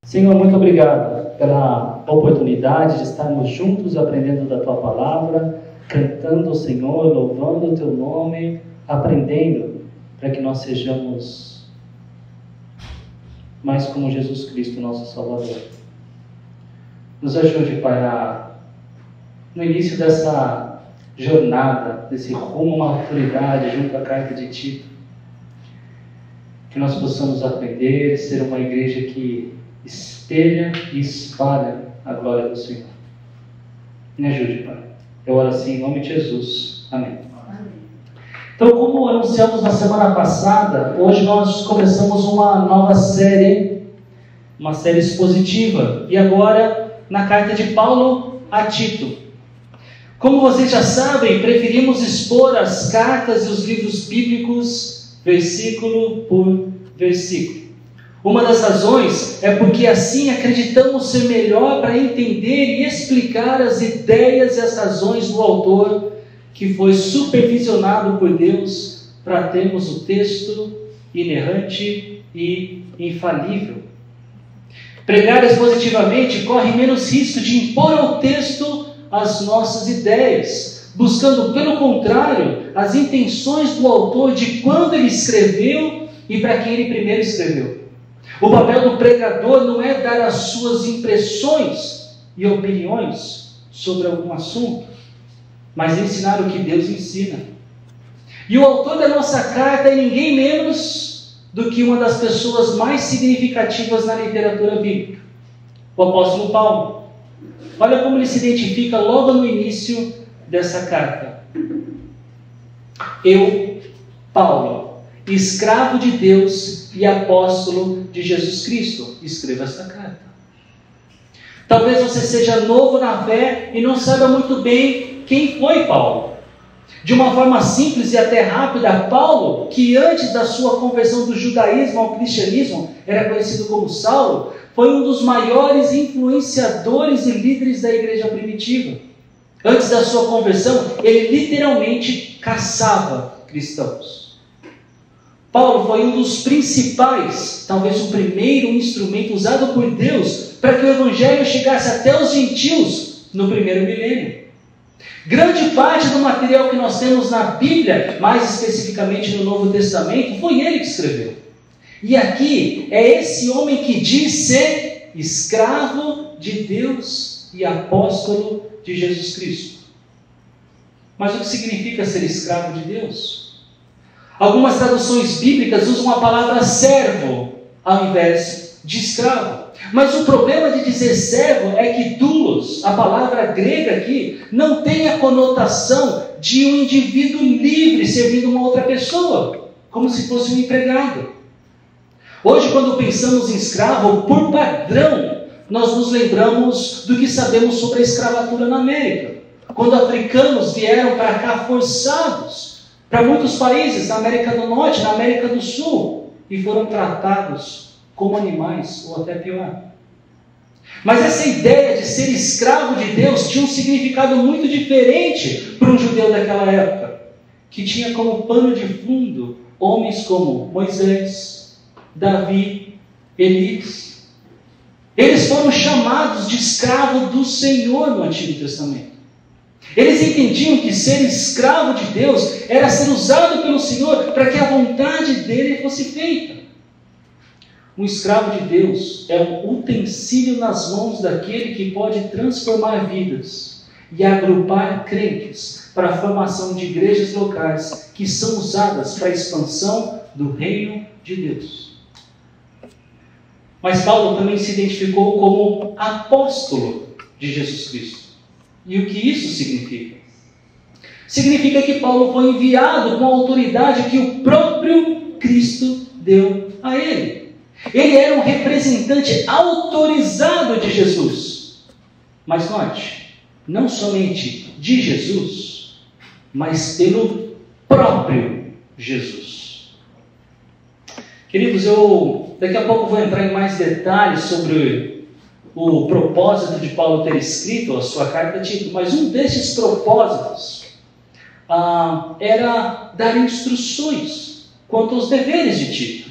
Senhor, muito obrigado pela oportunidade de estarmos juntos aprendendo da Tua Palavra, cantando ao Senhor, louvando o Teu nome, aprendendo para que nós sejamos mais como Jesus Cristo, nosso Salvador. Nos ajude, Pai, no início dessa jornada, desse rumo a uma autoridade junto à carta de Tito, que nós possamos aprender, ser uma igreja que espelha e espalha a glória do Senhor. Me ajude, Pai. Eu oro assim em nome de Jesus. Amém. Então, como anunciamos na semana passada, hoje nós começamos uma nova série, uma série expositiva, e agora na carta de Paulo a Tito. Como vocês já sabem, preferimos expor as cartas e os livros bíblicos, versículo por versículo. Uma das razões é porque assim acreditamos ser melhor para entender e explicar as ideias e as razões do autor, que foi supervisionado por Deus para termos o texto inerrante e infalível. Pregar expositivamente corre menos risco de impor ao texto as nossas ideias, buscando, pelo contrário, as intenções do autor de quando ele escreveu e para quem ele primeiro escreveu. O papel do pregador não é dar as suas impressões e opiniões sobre algum assunto, mas ensinar o que Deus ensina. E o autor da nossa carta é ninguém menos do que uma das pessoas mais significativas na literatura bíblica, o apóstolo Paulo. Olha como ele se identifica logo no início dessa carta. Eu, Paulo, escravo de Deus e apóstolo de Jesus Cristo, escreva esta carta. Talvez você seja novo na fé e não saiba muito bem quem foi Paulo. De uma forma simples e até rápida, Paulo, que antes da sua conversão do judaísmo ao cristianismo era conhecido como Saulo, foi um dos maiores influenciadores e líderes da igreja primitiva. Antes da sua conversão, ele literalmente caçava cristãos. Paulo foi um dos principais, talvez o primeiro instrumento usado por Deus para que o evangelho chegasse até os gentios no primeiro milênio. Grande parte do material que nós temos na Bíblia, mais especificamente no Novo Testamento, foi ele que escreveu. E aqui é esse homem que diz ser escravo de Deus e apóstolo de Jesus Cristo. Mas o que significa ser escravo de Deus? Algumas traduções bíblicas usam a palavra servo ao invés de escravo. Mas o problema de dizer servo é que doulos, a palavra grega aqui, não tem a conotação de um indivíduo livre servindo uma outra pessoa, como se fosse um empregado. Hoje, quando pensamos em escravo, por padrão, nós nos lembramos do que sabemos sobre a escravatura na América. Quando africanos vieram para cá forçados, para muitos países, na América do Norte, na América do Sul, e foram tratados como animais, ou até pior. Mas essa ideia de ser escravo de Deus tinha um significado muito diferente para um judeu daquela época, que tinha como pano de fundo homens como Moisés, Davi, Elias. Eles foram chamados de escravo do Senhor no Antigo Testamento. Eles entendiam que ser escravo de Deus era ser usado pelo Senhor para que a vontade dele fosse feita. Um escravo de Deus é um utensílio nas mãos daquele que pode transformar vidas e agrupar crentes para a formação de igrejas locais que são usadas para a expansão do reino de Deus. Mas Paulo também se identificou como apóstolo de Jesus Cristo. E o que isso significa? Significa que Paulo foi enviado com a autoridade que o próprio Cristo deu a ele. Ele era um representante autorizado de Jesus. Mas note, não somente de Jesus, mas pelo próprio Jesus. Queridos, eu daqui a pouco vou entrar em mais detalhes sobre o propósito de Paulo ter escrito a sua carta a Tito, mas um desses propósitos era dar instruções quanto aos deveres de Tito.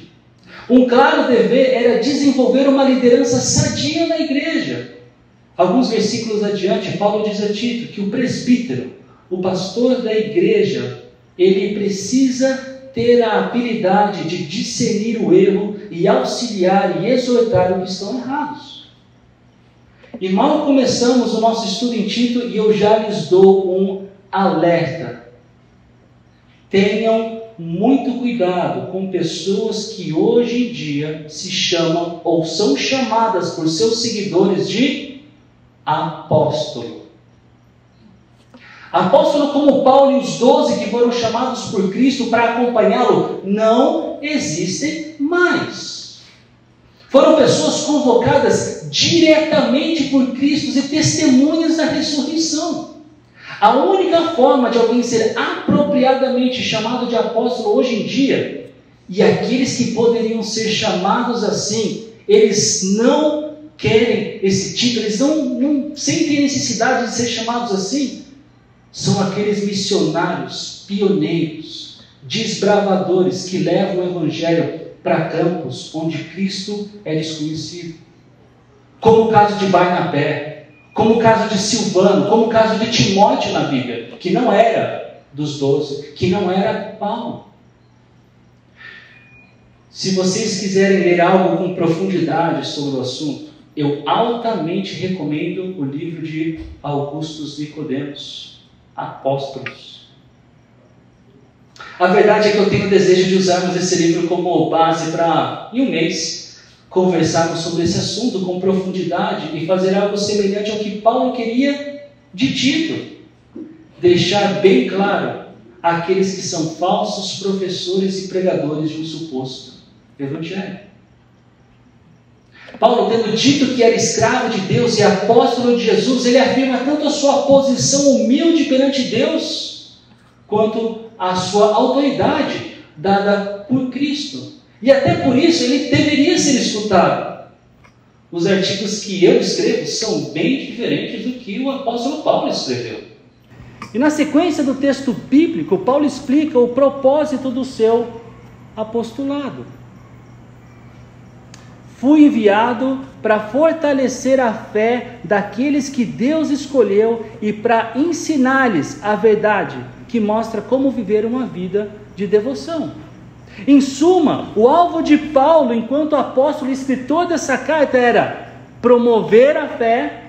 Um claro dever era desenvolver uma liderança sadia na igreja. Alguns versículos adiante, Paulo diz a Tito que o presbítero, o pastor da igreja, ele precisa ter a habilidade de discernir o erro e auxiliar e exortar os que estão errados. E mal começamos o nosso estudo em Tito e eu já lhes dou um alerta. Tenham muito cuidado com pessoas que hoje em dia se chamam ou são chamadas por seus seguidores de apóstolo. Apóstolo como Paulo e os 12 que foram chamados por Cristo para acompanhá-lo não existem mais. Foram pessoas convocadas diretamente por Cristo e testemunhas da ressurreição. A única forma de alguém ser apropriadamente chamado de apóstolo hoje em dia, e aqueles que poderiam ser chamados assim, eles não querem esse título, eles não sentem necessidade de ser chamados assim, são aqueles missionários, pioneiros, desbravadores que levam o evangelho para campos onde Cristo é desconhecido. Como o caso de Barnabé, como o caso de Silvano, como o caso de Timóteo na Bíblia, que não era dos 12, que não era Paulo. Se vocês quiserem ler algo com profundidade sobre o assunto, eu altamente recomendo o livro de Augustus Nicodemos, Apóstolos. A verdade é que eu tenho o desejo de usarmos esse livro como base para, em um mês, conversarmos sobre esse assunto com profundidade e fazer algo semelhante ao que Paulo queria de Tito. Deixar bem claro aqueles que são falsos professores e pregadores de um suposto evangelho. Paulo, tendo dito que era escravo de Deus e apóstolo de Jesus, ele afirma tanto a sua posição humilde perante Deus, quanto a sua autoridade dada por Cristo. E até por isso ele deveria ser escutado. Os artigos que eu escrevo são bem diferentes do que o apóstolo Paulo escreveu. E na sequência do texto bíblico, Paulo explica o propósito do seu apostolado. Fui enviado para fortalecer a fé daqueles que Deus escolheu e para ensinar-lhes a verdade que mostra como viver uma vida de devoção. Em suma, o alvo de Paulo, enquanto apóstolo e escritor dessa carta, era promover a fé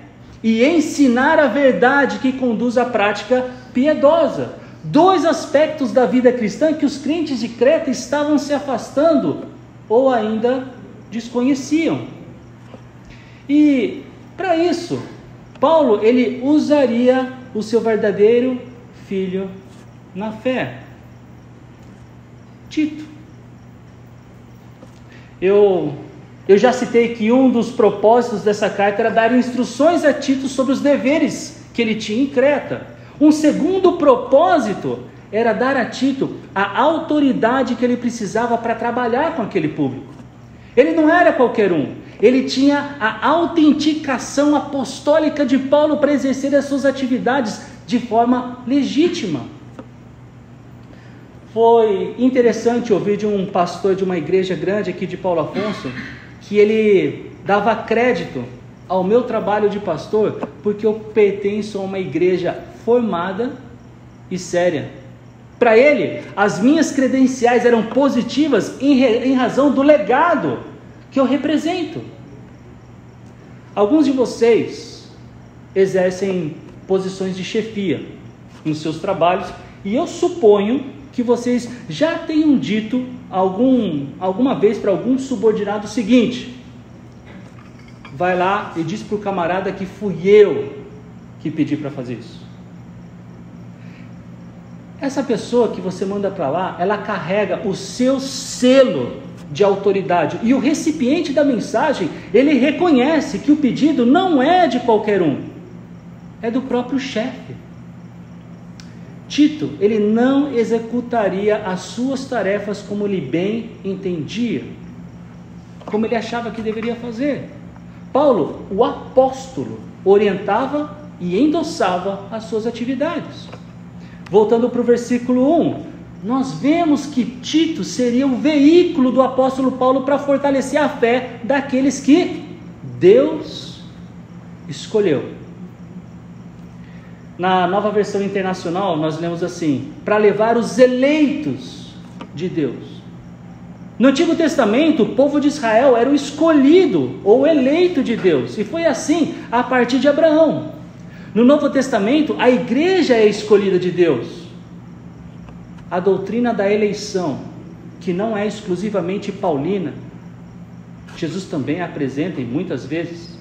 e ensinar a verdade que conduz à prática piedosa. Dois aspectos da vida cristã que os crentes de Creta estavam se afastando ou ainda desconheciam. E para isso, Paulo ele usaria o seu verdadeiro filho na fé, Tito. Eu já citei que um dos propósitos dessa carta era dar instruções a Tito sobre os deveres que ele tinha em Creta. Um segundo propósito era dar a Tito a autoridade que ele precisava para trabalhar com aquele público. Ele não era qualquer um, ele tinha a autenticação apostólica de Paulo para exercer as suas atividades de forma legítima. Foi interessante ouvir de um pastor de uma igreja grande aqui de Paulo Afonso, que ele dava crédito ao meu trabalho de pastor, porque eu pertenço a uma igreja formada e séria. Para ele, as minhas credenciais eram positivas em razão do legado que eu represento. Alguns de vocês exercem posições de chefia nos seus trabalhos, e eu suponho que vocês já tenham dito alguma vez para algum subordinado o seguinte: vai lá e diz para o camarada que fui eu que pedi para fazer isso. Essa pessoa que você manda para lá, ela carrega o seu selo de autoridade, e o recipiente da mensagem, ele reconhece que o pedido não é de qualquer um, é do próprio chefe. Tito, ele não executaria as suas tarefas como ele bem entendia, como ele achava que deveria fazer. Paulo, o apóstolo, orientava e endossava as suas atividades. Voltando para o versículo 1, nós vemos que Tito seria o veículo do apóstolo Paulo para fortalecer a fé daqueles que Deus escolheu. Na Nova Versão Internacional, nós lemos assim: para levar os eleitos de Deus. No Antigo Testamento, o povo de Israel era o escolhido ou eleito de Deus, e foi assim a partir de Abraão. No Novo Testamento, a igreja é escolhida de Deus. A doutrina da eleição, que não é exclusivamente paulina, Jesus também a apresenta, e muitas vezes,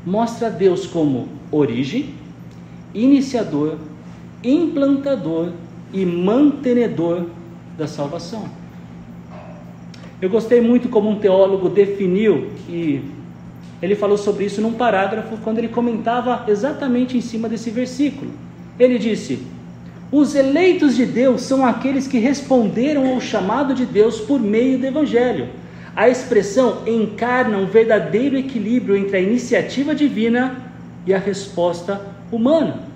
mostra Deus como origem, iniciador, implantador e mantenedor da salvação. Eu gostei muito como um teólogo definiu, e ele falou sobre isso num parágrafo, quando ele comentava exatamente em cima desse versículo. Ele disse: os eleitos de Deus são aqueles que responderam ao chamado de Deus por meio do Evangelho. A expressão encarna um verdadeiro equilíbrio entre a iniciativa divina e a resposta humana.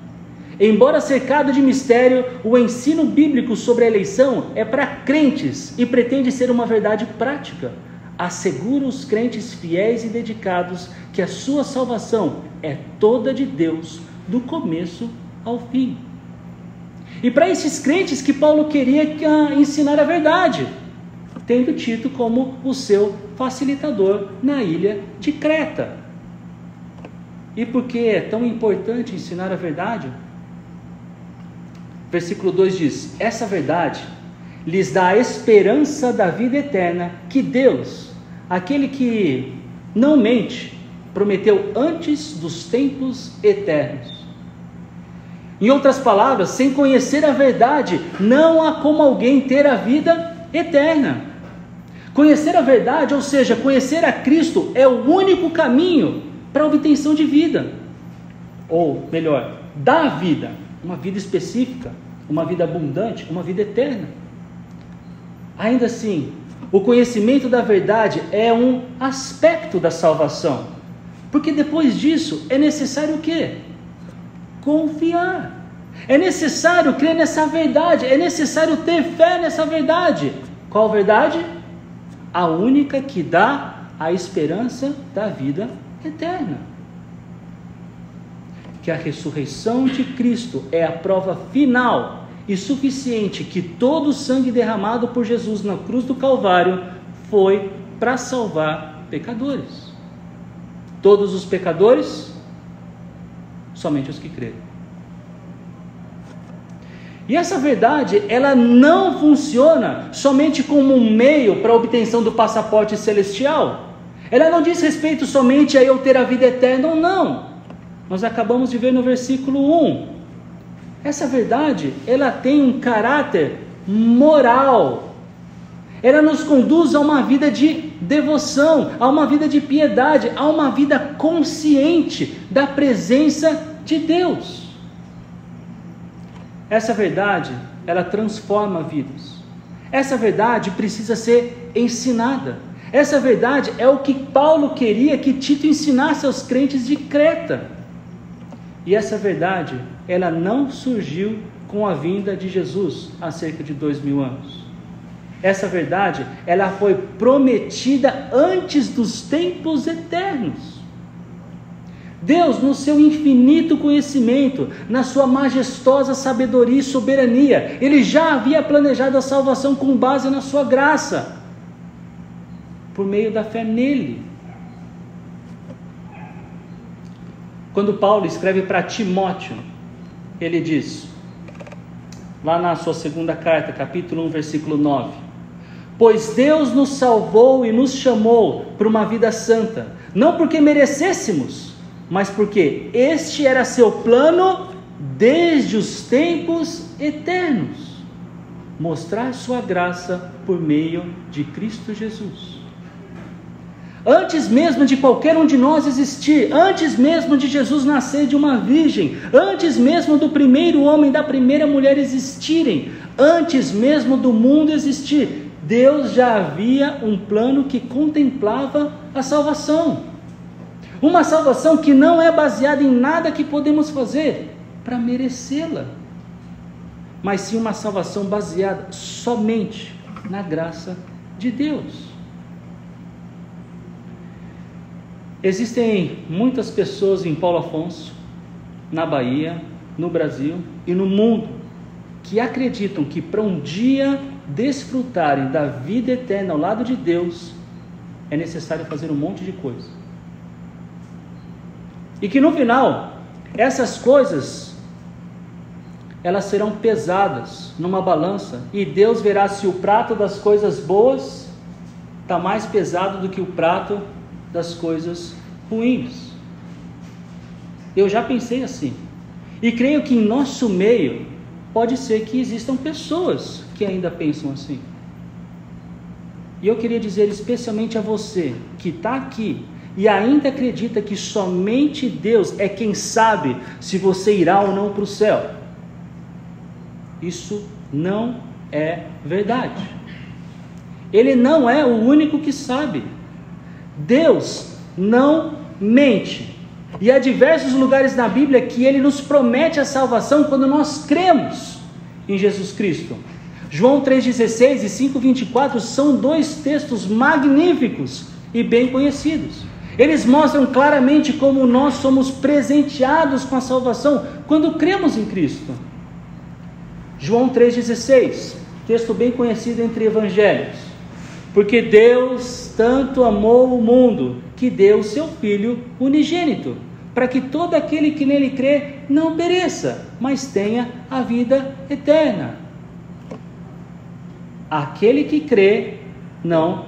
Embora cercado de mistério, o ensino bíblico sobre a eleição é para crentes e pretende ser uma verdade prática. Assegura os crentes fiéis e dedicados que a sua salvação é toda de Deus, do começo ao fim. E para esses crentes que Paulo queria ensinar a verdade, tendo Tito como o seu facilitador na ilha de Creta. E por que é tão importante ensinar a verdade? Versículo 2 diz: essa verdade lhes dá a esperança da vida eterna que Deus, aquele que não mente, prometeu antes dos tempos eternos. Em outras palavras, sem conhecer a verdade, não há como alguém ter a vida eterna. Conhecer a verdade, ou seja, conhecer a Cristo, é o único caminho para a obtenção de vida. Ou melhor, da vida, uma vida específica, uma vida abundante, uma vida eterna. Ainda assim, o conhecimento da verdade é um aspecto da salvação, porque depois disso é necessário o quê? Confiar. É necessário crer nessa verdade, é necessário ter fé nessa verdade. Qual verdade? A única que dá a esperança da vida eterna. Que a ressurreição de Cristo é a prova final e suficiente que todo o sangue derramado por Jesus na cruz do Calvário foi para salvar pecadores. Todos os pecadores? Somente os que creram. E essa verdade, ela não funciona somente como um meio para a obtenção do passaporte celestial. Ela não diz respeito somente a eu ter a vida eterna ou não. Nós acabamos de ver no versículo 1. Essa verdade, ela tem um caráter moral. Ela nos conduz a uma vida de devoção, a uma vida de piedade, a uma vida consciente da presença de Deus. Essa verdade, ela transforma vidas. Essa verdade precisa ser ensinada. Essa verdade é o que Paulo queria que Tito ensinasse aos crentes de Creta. E essa verdade, ela não surgiu com a vinda de Jesus há cerca de 2000 anos. Essa verdade, ela foi prometida antes dos tempos eternos. Deus, no seu infinito conhecimento, na sua majestosa sabedoria e soberania, Ele já havia planejado a salvação com base na sua graça, por meio da fé nele. Quando Paulo escreve para Timóteo, ele diz, lá na sua segunda carta, capítulo 1, versículo 9: pois Deus nos salvou e nos chamou para uma vida santa, não porque merecêssemos, mas porque este era seu plano desde os tempos eternos, mostrar sua graça por meio de Cristo Jesus. Antes mesmo de qualquer um de nós existir, antes mesmo de Jesus nascer de uma virgem, antes mesmo do primeiro homem e da primeira mulher existirem, antes mesmo do mundo existir, Deus já havia um plano que contemplava a salvação. Uma salvação que não é baseada em nada que podemos fazer para merecê-la. mas sim uma salvação baseada somente na graça de Deus. Existem muitas pessoas em Paulo Afonso, na Bahia, no Brasil e no mundo, que acreditam que para um dia desfrutarem da vida eterna ao lado de Deus, é necessário fazer um monte de coisa. E que no final, essas coisas, elas serão pesadas numa balança, e Deus verá se o prato das coisas boas está mais pesado do que o prato das coisas ruins. Eu já pensei assim, e creio que em nosso meio pode ser que existam pessoas que ainda pensam assim. E eu queria dizer especialmente a você que está aqui e ainda acredita que somente Deus é quem sabe se você irá ou não para o céu. Isso não é verdade. Ele não é o único que sabe. Deus não mente. E há diversos lugares na Bíblia que Ele nos promete a salvação quando nós cremos em Jesus Cristo. João 3,16 e 5,24 são dois textos magníficos e bem conhecidos. Eles mostram claramente como nós somos presenteados com a salvação quando cremos em Cristo. João 3,16, texto bem conhecido entre evangelhos. Porque Deus tanto amou o mundo, que deu o seu Filho unigênito, para que todo aquele que nele crê não pereça, mas tenha a vida eterna. Aquele que crê não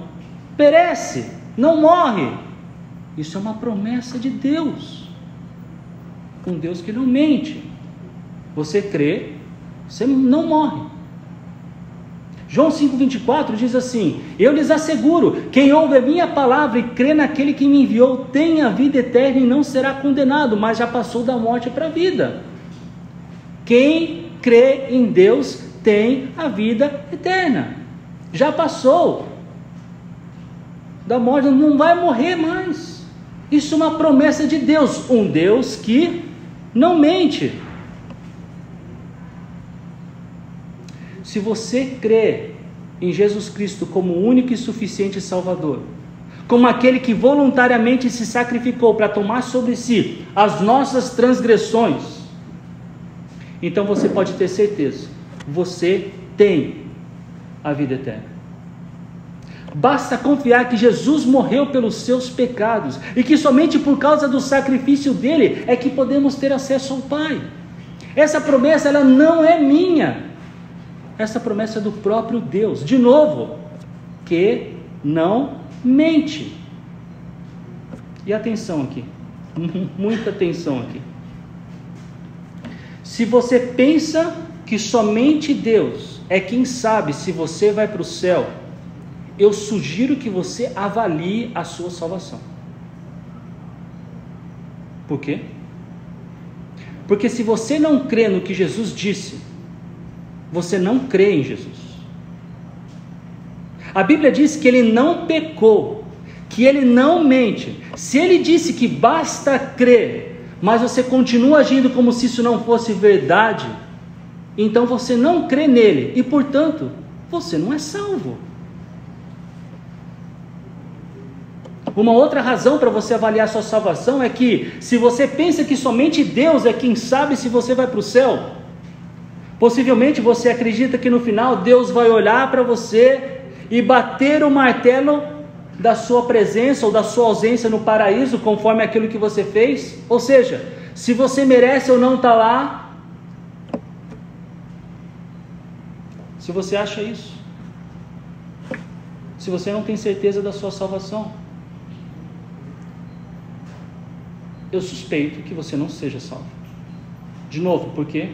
perece, não morre. Isso é uma promessa de Deus, um Deus que não mente. Você crê, você não morre. João 5,24 diz assim: eu lhes asseguro, quem ouve a minha palavra e crê naquele que me enviou, tem a vida eterna e não será condenado, mas já passou da morte para a vida. Quem crê em Deus tem a vida eterna, já passou da morte, não vai morrer mais. Isso é uma promessa de Deus, um Deus que não mente. Se você crê em Jesus Cristo como o único e suficiente Salvador, como aquele que voluntariamente se sacrificou para tomar sobre si as nossas transgressões, então você pode ter certeza, você tem a vida eterna. Basta confiar que Jesus morreu pelos seus pecados e que somente por causa do sacrifício dele é que podemos ter acesso ao Pai. Essa promessa, ela não é minha. Essa promessa é do próprio Deus, de novo, que não mente. E atenção aqui, muita atenção aqui. Se você pensa que somente Deus é quem sabe se você vai para o céu, eu sugiro que você avalie a sua salvação. Por quê? Porque se você não crê no que Jesus disse, você não crê em Jesus. A Bíblia diz que ele não pecou, que ele não mente. Se ele disse que basta crer, mas você continua agindo como se isso não fosse verdade, então você não crê nele e, portanto, você não é salvo. Uma outra razão para você avaliar sua salvação é que, se você pensa que somente Deus é quem sabe se você vai para o céu, possivelmente você acredita que no final Deus vai olhar para você e bater o martelo da sua presença ou da sua ausência no paraíso, conforme aquilo que você fez. Ou seja, se você merece ou não estar lá. Se você acha isso, se você não tem certeza da sua salvação, eu suspeito que você não seja salvo. De novo, por quê?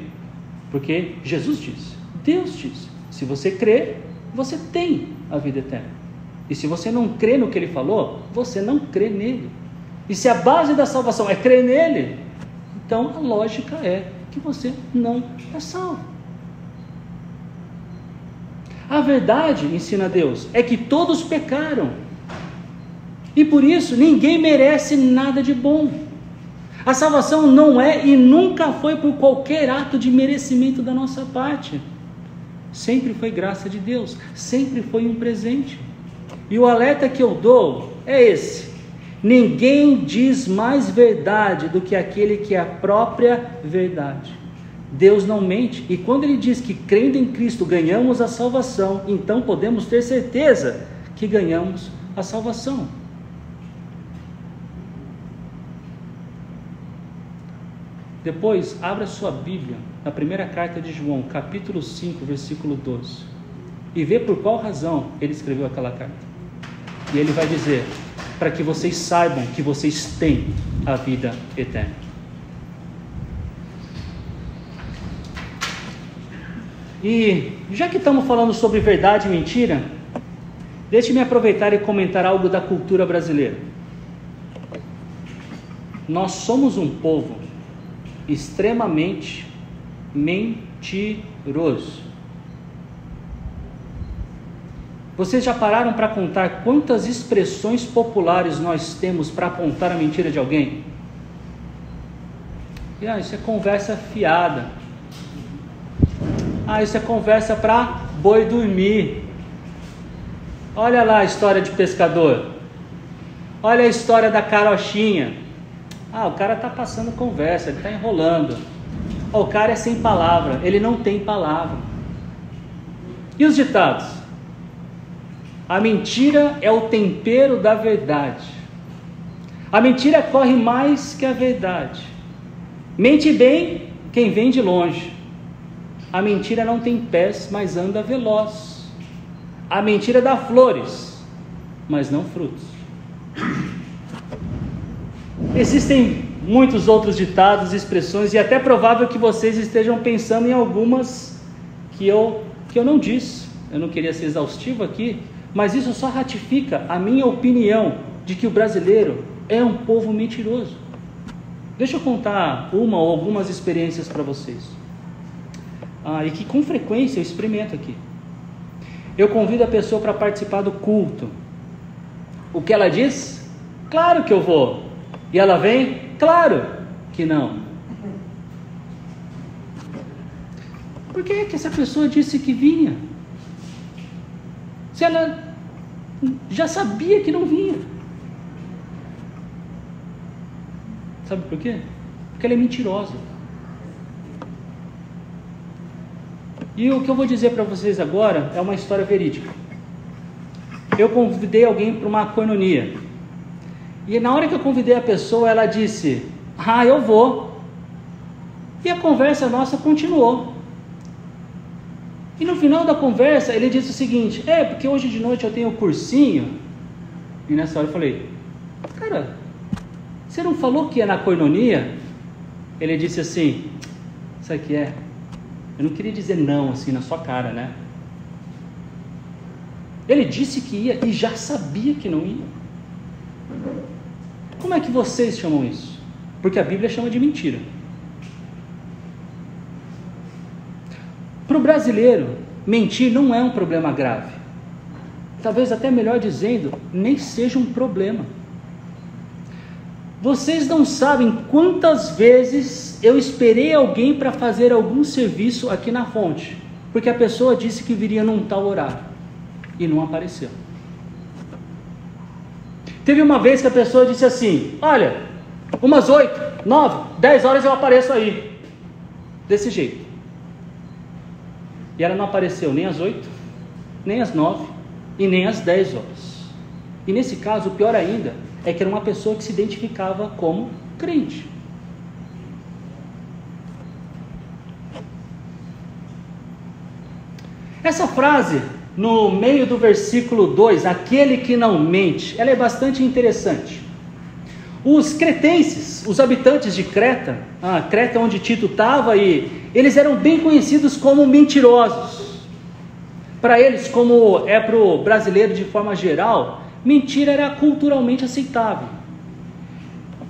Porque Jesus disse, Deus disse, se você crê, você tem a vida eterna. E se você não crê no que ele falou, você não crê nele. E se a base da salvação é crer nele, então a lógica é que você não é salvo. A verdade, ensina Deus, é que todos pecaram. E por isso ninguém merece nada de bom. A salvação não é e nunca foi por qualquer ato de merecimento da nossa parte. sempre foi graça de Deus, sempre foi um presente. E o alerta que eu dou é esse: ninguém diz mais verdade do que aquele que é a própria verdade. Deus não mente, e quando Ele diz que crendo em Cristo ganhamos a salvação, então podemos ter certeza que ganhamos a salvação. Depois, abra sua Bíblia na primeira carta de João, capítulo 5, versículo 12, e vê por qual razão ele escreveu aquela carta. E ele vai dizer: para que vocês saibam que vocês têm a vida eterna. E já que estamos falando sobre verdade e mentira, deixe-me aproveitar e comentar algo da cultura brasileira. Nós somos um povo extremamente mentiroso. Vocês já pararam para contar quantas expressões populares nós temos para apontar a mentira de alguém? Isso é conversa fiada. Isso é conversa para boi dormir. Olha lá a história de pescador. Olha a história da carochinha. O cara está passando conversa, ele está enrolando. O cara é sem palavra, ele não tem palavra. E os ditados? A mentira é o tempero da verdade. A mentira corre mais que a verdade. Mente bem quem vem de longe. A mentira não tem pés, mas anda veloz. A mentira dá flores, mas não frutos. Existem muitos outros ditados, expressões, e até provável que vocês estejam pensando em algumas que eu não disse. Eu não queria ser exaustivo aqui, mas isso só ratifica a minha opinião de que o brasileiro é um povo mentiroso. Deixa eu contar uma ou algumas experiências para vocês. E que com frequência eu experimento aqui. Eu convido a pessoa para participar do culto. O que ela diz? Claro que eu vou. E ela vem? Claro que não. Por que essa pessoa disse que vinha? Se ela já sabia que não vinha. Sabe por quê? Porque ela é mentirosa. E o que eu vou dizer para vocês agora é uma história verídica. Eu convidei alguém para uma koinonia. E na hora que eu convidei a pessoa, ela disse: eu vou. E a conversa nossa continuou. E no final da conversa, ele disse o seguinte: porque hoje de noite eu tenho um cursinho. E nessa hora eu falei: cara, você não falou que ia na koinonia? Ele disse assim: sabe o que é? Eu não queria dizer não assim na sua cara, né? Ele disse que ia e já sabia que não ia. Como é que vocês chamam isso? Porque a Bíblia chama de mentira. Para o brasileiro, mentir não é um problema grave. Talvez até melhor dizendo, nem seja um problema. Vocês não sabem quantas vezes eu esperei alguém para fazer algum serviço aqui na fonte, porque a pessoa disse que viria num tal horário e não apareceu. Teve uma vez que a pessoa disse assim: olha, umas 8, 9, 10 horas eu apareço aí. Desse jeito. E ela não apareceu nem às 8, nem às 9 e nem às 10 horas. E nesse caso, o pior ainda é que era uma pessoa que se identificava como crente. Essa frase, no meio do versículo 2, aquele que não mente, ela é bastante interessante. Os cretenses, os habitantes de Creta, Creta onde Tito estava, eles eram bem conhecidos como mentirosos. Para eles, como é para o brasileiro de forma geral, mentira era culturalmente aceitável.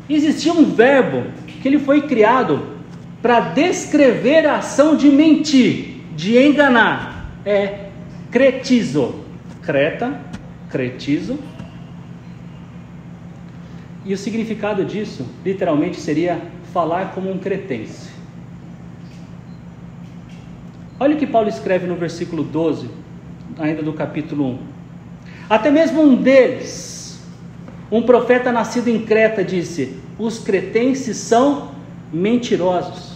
Existia um verbo que ele foi criado para descrever a ação de mentir, de enganar. É cretizo. Creta, cretizo. E o significado disso, literalmente, seria falar como um cretense. Olha o que Paulo escreve no versículo 12, ainda do capítulo 1. Até mesmo um deles, um profeta nascido em Creta, disse: os cretenses são mentirosos.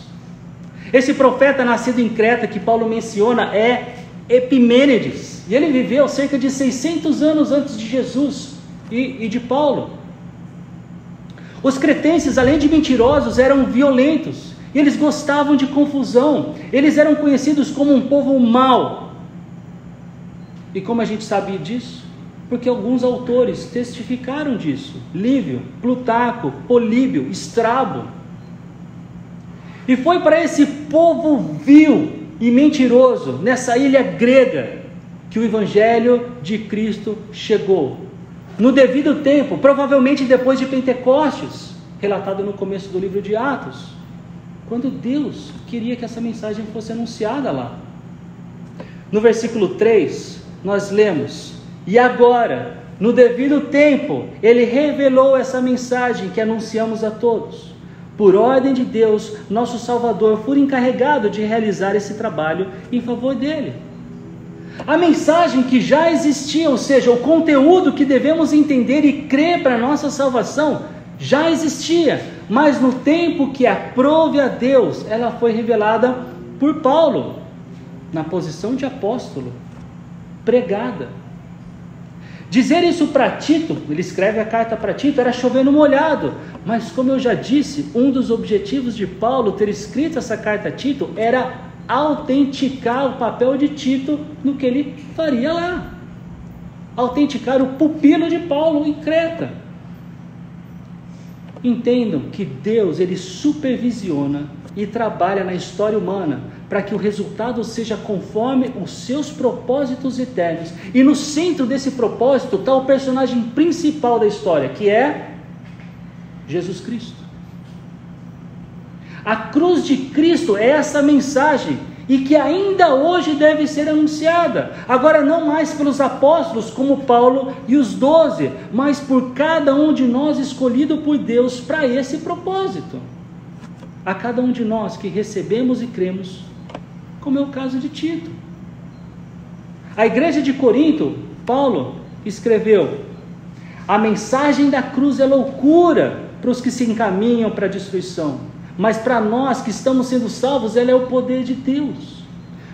Esse profeta nascido em Creta que Paulo menciona é Epimênides, e ele viveu cerca de 600 anos antes de Jesus e de Paulo. Os cretenses, além de mentirosos, eram violentos, eles gostavam de confusão, eles eram conhecidos como um povo mau. E como a gente sabe disso? Porque alguns autores testificaram disso: Lívio, Plutarco, Políbio, Estrabo. E foi para esse povo vil e mentiroso, nessa ilha grega, que o Evangelho de Cristo chegou. No devido tempo, provavelmente depois de Pentecostes, relatado no começo do livro de Atos, quando Deus queria que essa mensagem fosse anunciada lá. No versículo 3, nós lemos: e agora, no devido tempo, Ele revelou essa mensagem que anunciamos a todos. Por ordem de Deus, nosso Salvador, foi encarregado de realizar esse trabalho em favor dele. A mensagem que já existia, ou seja, o conteúdo que devemos entender e crer para a nossa salvação, já existia, mas no tempo que aprouve a Deus, ela foi revelada por Paulo, na posição de apóstolo, pregada. Dizer isso para Tito, ele escreve a carta para Tito, era chover no molhado, mas como eu já disse, um dos objetivos de Paulo ter escrito essa carta a Tito era autenticar o papel de Tito no que ele faria lá, autenticar o pupilo de Paulo em Creta. Entendam que Deus, Ele supervisiona e trabalha na história humana para que o resultado seja conforme os seus propósitos eternos. E no centro desse propósito está o personagem principal da história, que é Jesus Cristo. A cruz de Cristo é essa mensagem, e que ainda hoje deve ser anunciada, agora não mais pelos apóstolos como Paulo e os 12, mas por cada um de nós escolhido por Deus para esse propósito. A cada um de nós que recebemos e cremos, como é o caso de Tito. A igreja de Corinto, Paulo escreveu: a mensagem da cruz é loucura para os que se encaminham para a destruição, mas para nós que estamos sendo salvos, ela é o poder de Deus.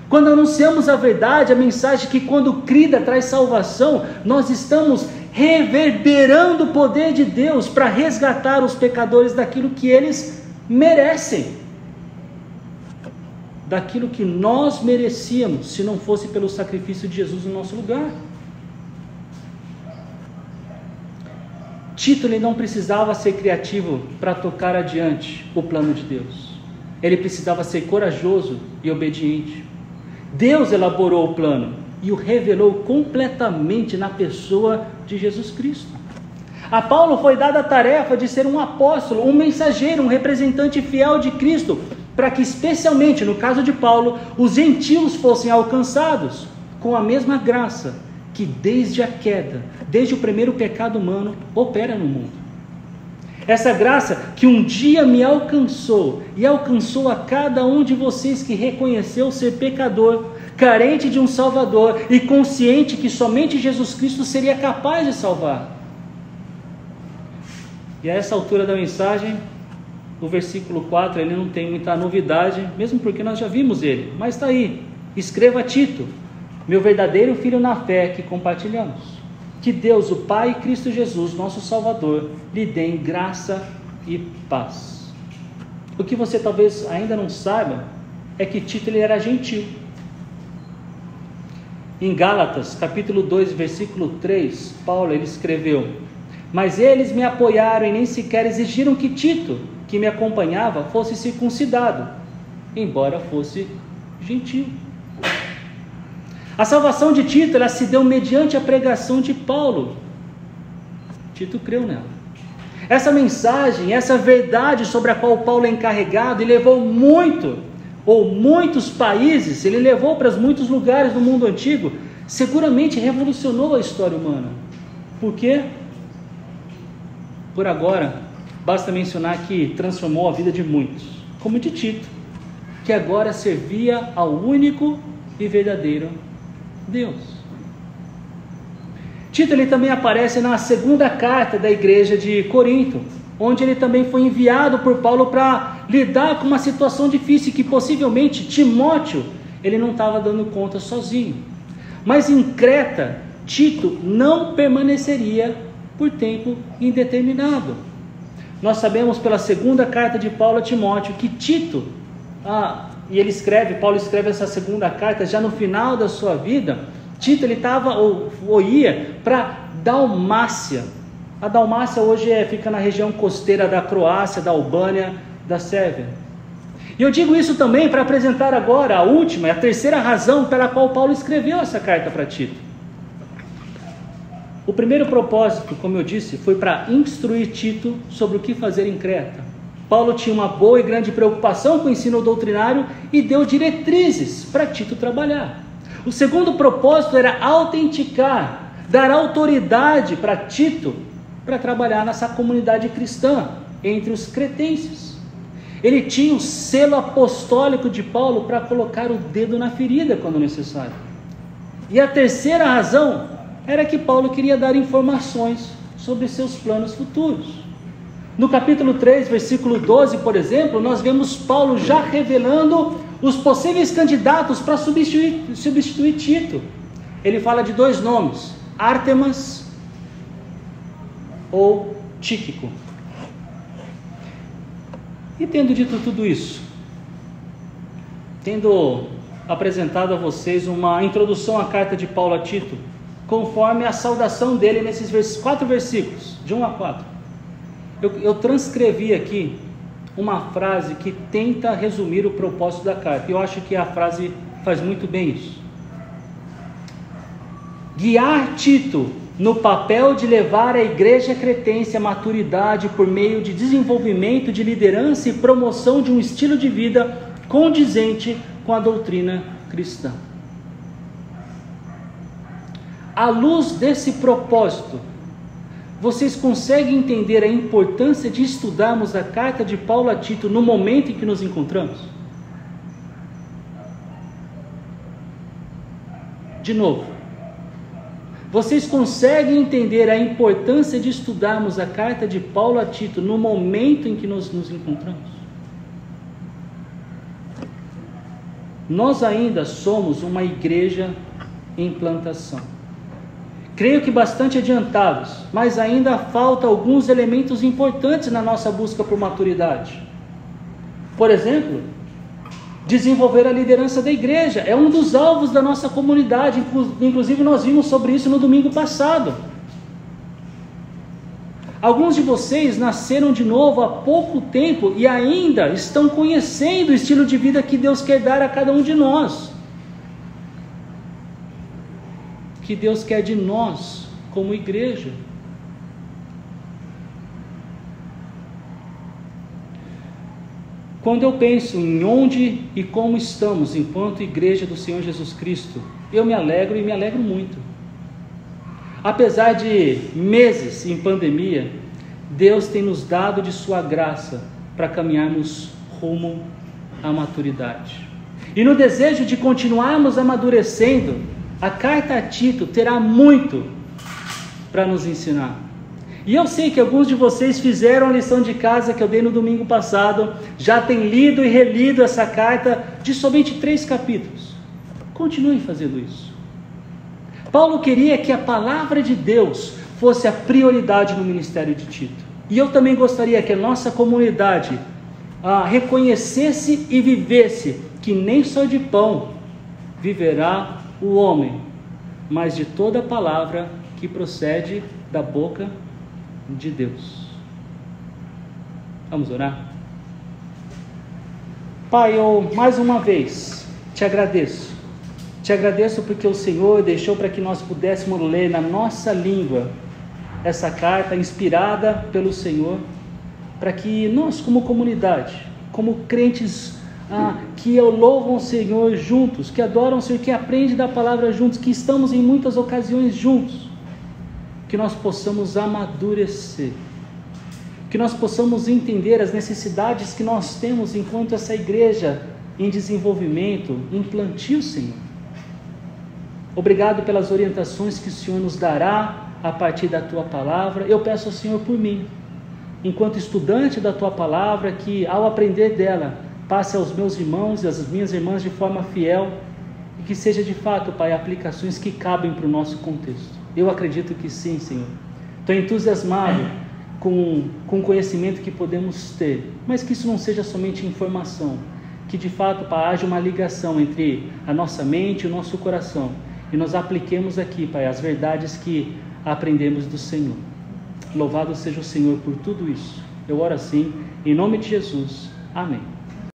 Quando anunciamos a verdade, a mensagem que quando crida traz salvação, nós estamos reverberando o poder de Deus para resgatar os pecadores daquilo que eles merecem, daquilo que nós merecíamos, se não fosse pelo sacrifício de Jesus no nosso lugar. Tito, ele não precisava ser criativo para tocar adiante o plano de Deus. Ele precisava ser corajoso e obediente. Deus elaborou o plano e o revelou completamente na pessoa de Jesus Cristo. A Paulo foi dada a tarefa de ser um apóstolo, um mensageiro, um representante fiel de Cristo, para que especialmente no caso de Paulo, os gentios fossem alcançados com a mesma graça que desde a queda, desde o primeiro pecado humano, opera no mundo. Essa graça que um dia me alcançou e alcançou a cada um de vocês que reconheceu ser pecador, carente de um Salvador e consciente que somente Jesus Cristo seria capaz de salvar. E a essa altura da mensagem, o versículo 4, ele não tem muita novidade, mesmo porque nós já vimos ele, mas está aí: escreva a Tito, meu verdadeiro filho na fé que compartilhamos, que Deus, o Pai e Cristo Jesus, nosso Salvador, lhe dêem graça e paz. O que você talvez ainda não saiba é que Tito, ele era gentil. Em Gálatas, capítulo 2, versículo 3, Paulo, ele escreveu: mas eles me apoiaram e nem sequer exigiram que Tito, que me acompanhava, fosse circuncidado, embora fosse gentil. A salvação de Tito, ela se deu mediante a pregação de Paulo. Tito creu nela. Essa mensagem, essa verdade sobre a qual Paulo é encarregado, e levou muitos países, ele levou para muitos lugares do mundo antigo, seguramente revolucionou a história humana. Por quê? Por agora, basta mencionar que transformou a vida de muitos, como de Tito. que agora servia ao único e verdadeiro Deus. Tito ele também aparece na segunda carta da igreja de Corinto, onde ele também foi enviado por Paulo para lidar com uma situação difícil que possivelmente Timóteo ele não estava dando conta sozinho. Mas em Creta, Tito não permaneceria por tempo indeterminado. Nós sabemos pela segunda carta de Paulo a Timóteo que Tito, Paulo escreve essa segunda carta já no final da sua vida. Tito ele estava ou ia para Dalmácia. A Dalmácia hoje fica na região costeira da Croácia, da Albânia, da Sérvia. E eu digo isso também para apresentar agora a última, a terceira razão pela qual Paulo escreveu essa carta para Tito. O primeiro propósito, como eu disse, foi para instruir Tito sobre o que fazer em Creta. Paulo tinha uma boa e grande preocupação com o ensino doutrinário e deu diretrizes para Tito trabalhar. O segundo propósito era autenticar, dar autoridade para Tito para trabalhar nessa comunidade cristã entre os cretenses. Ele tinha o selo apostólico de Paulo para colocar o dedo na ferida quando necessário. E a terceira razão era que Paulo queria dar informações sobre seus planos futuros. No capítulo 3, versículo 12, por exemplo, nós vemos Paulo já revelando os possíveis candidatos para substituir Tito. Ele fala de dois nomes, Ártemas ou Tíquico. E tendo dito tudo isso, tendo apresentado a vocês uma introdução à carta de Paulo a Tito, conforme a saudação dele nesses 4 versículos, de 1 a 4, eu transcrevi aqui uma frase que tenta resumir o propósito da carta. Eu acho que a frase faz muito bem isso. Guiar Tito no papel de levar a igreja cretense à maturidade por meio de desenvolvimento de liderança e promoção de um estilo de vida condizente com a doutrina cristã. À luz desse propósito, vocês conseguem entender a importância de estudarmos a carta de Paulo a Tito no momento em que nos encontramos? De novo, vocês conseguem entender a importância de estudarmos a carta de Paulo a Tito no momento em que nós nos encontramos? Nós ainda somos uma igreja em plantação. Creio que bastante adiantados, mas ainda falta alguns elementos importantes na nossa busca por maturidade. Por exemplo, desenvolver a liderança da igreja é um dos alvos da nossa comunidade. Inclusive nós vimos sobre isso no domingo passado. Alguns de vocês nasceram de novo há pouco tempo e ainda estão conhecendo o estilo de vida que Deus quer dar a cada um de nós. Que Deus quer de nós como igreja. Quando eu penso em onde e como estamos enquanto igreja do Senhor Jesus Cristo, eu me alegro e me alegro muito. Apesar de meses em pandemia, Deus tem nos dado de sua graça para caminharmos rumo à maturidade. E no desejo de continuarmos amadurecendo, a carta a Tito terá muito para nos ensinar. E eu sei que alguns de vocês fizeram a lição de casa que eu dei no domingo passado, já têm lido e relido essa carta de somente 3 capítulos. Continuem fazendo isso. Paulo queria que a palavra de Deus fosse a prioridade no ministério de Tito. E eu também gostaria que a nossa comunidade reconhecesse e vivesse que nem só de pão viverá o homem, mas de toda a palavra que procede da boca de Deus. Vamos orar? Pai, eu mais uma vez te agradeço. Te agradeço porque o Senhor deixou para que nós pudéssemos ler na nossa língua essa carta inspirada pelo Senhor, para que nós como comunidade, como crentes que louvam o Senhor juntos, que adoram o Senhor, que aprendem da palavra juntos, que estamos em muitas ocasiões juntos, que nós possamos amadurecer, que nós possamos entender as necessidades que nós temos enquanto essa igreja em desenvolvimento, em plantio, Senhor. Obrigado pelas orientações que o Senhor nos dará a partir da Tua Palavra. Eu peço ao Senhor por mim, enquanto estudante da Tua Palavra, que ao aprender dela, passe aos meus irmãos e às minhas irmãs de forma fiel, e que seja de fato, Pai, aplicações que cabem para o nosso contexto. Eu acredito que sim, Senhor. Estou entusiasmado com o conhecimento que podemos ter, mas que isso não seja somente informação, que de fato, Pai, haja uma ligação entre a nossa mente e o nosso coração, e nós apliquemos aqui, Pai, as verdades que aprendemos do Senhor. Louvado seja o Senhor por tudo isso. Eu oro assim, em nome de Jesus. Amém.